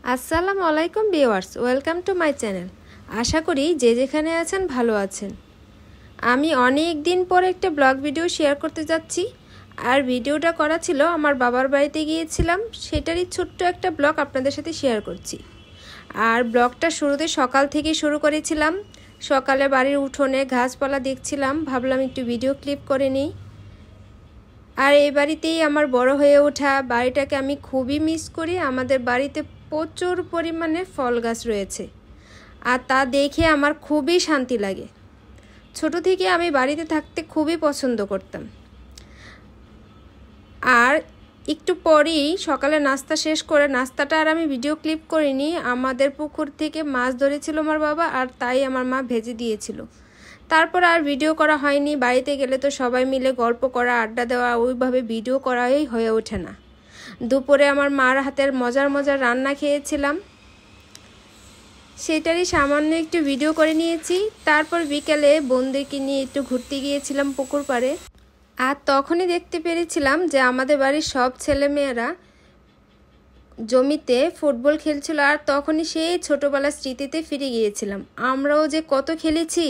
আসসালামু আলাইকুম viewers, welcome to my channel. আশা করি যে যেখানে আছেন ভালো আছেন। আমি অনেক দিন পর একটা ব্লগ ভিডিও শেয়ার করতে যাচ্ছি। আর ভিডিওটা করা ছিল আমার বাবার বাড়িতে গিয়েছিলাম, সেটারই ছোট্ট একটা ব্লগ আপনাদের সাথে শেয়ার করছি। আর ব্লগটা শুরুতে সকাল থেকে শুরু করেছিলাম। সকালে বাড়ির উঠোনে ঘাসপালা দেখছিলাম, ভাবলাম একটু ভিডিও ক্লিপ করে নিই। আর এই বাড়িতেই আমার বড় হয়ে ওঠা, বাড়িটাকে আমি খুবই মিস করি। আমাদের বাড়িতে প্রচুর পরিমাণে ফল গাছ রয়েছে, আর তা দেখে আমার খুবই শান্তি লাগে। ছোট থেকে আমি বাড়িতে থাকতে খুবই পছন্দ করতাম। আর একটু পরেই সকালে নাস্তা শেষ করে, নাস্তাটা আর আমি ভিডিও ক্লিপ করিনি, আমাদের পুকুর থেকে মাছ ধরেছিল আমার বাবা, আর তাই আমার মা ভেজে দিয়েছিল। তারপর আর ভিডিও করা হয়নি। বাড়িতে গেলে তো সবাই মিলে গল্প করা, আড্ডা দেওয়া, ওইভাবে ভিডিও করাই হয়ে ওঠে না। দুপুরে আমার মার হাতের মজার মজার রান্না খেয়েছিলাম, সেটারই সামান্য একটু ভিডিও করে নিয়েছি। তারপর বিকেলে বোনদেরকে নিয়ে একটু ঘুরতে গিয়েছিলাম পুকুর পাড়ে। আর তখনই দেখতে পেরেছিলাম যে আমাদের বাড়ির সব ছেলেমেয়েরা জমিতে ফুটবল খেলছিল। আর তখনই সেই ছোটোবেলার স্মৃতিতে ফিরে গিয়েছিলাম। আমরাও যে কত খেলেছি,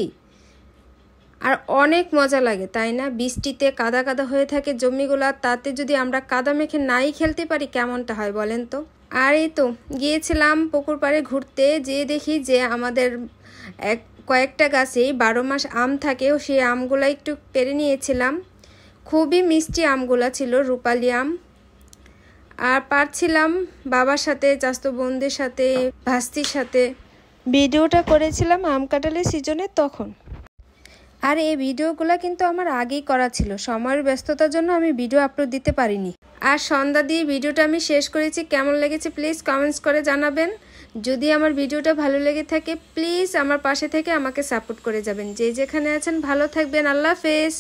আর অনেক মজা লাগে, তাই না? বৃষ্টিতে কাদা কাদা হয়ে থাকে জমিগুলা, তাতে যদি আমরা কাদা মেখে নাই খেলতে পারি কেমনটা হয় বলেন তো। আর এই তো গিয়েছিলাম পুকুর পাড়ে ঘুরতে, যেয়ে দেখি যে আমাদের কয়েকটা গাছেই 12 মাস আম থাকে, সেই আমগুলা একটু পেরে নিয়েছিলাম। খুবই মিষ্টি আমগুলা ছিল, রূপালি আম। আর পারছিলাম বাবার সাথে, চাচাতো বোনদের সাথে, ভাস্তির সাথে। ভিডিওটা করেছিলাম আম কাঁঠালের সিজনে তখন। আর এই ভিডিওগুলো কিন্তু আমার আগেই করা ছিল, সময়ের ব্যস্ততার জন্য আমি ভিডিও আপলোড দিতে পারিনি। আর সন্ধ্যা দিয়ে ভিডিওটা আমি শেষ করেছি। কেমন লেগেছে প্লিজ কমেন্টস করে জানাবেন। যদি আমার ভিডিওটা ভালো লেগে থাকে প্লিজ আমার পাশে থেকে আমাকে সাপোর্ট করে যাবেন। যে যেখানে আছেন ভালো থাকবেন। আল্লাহ হাফেজ।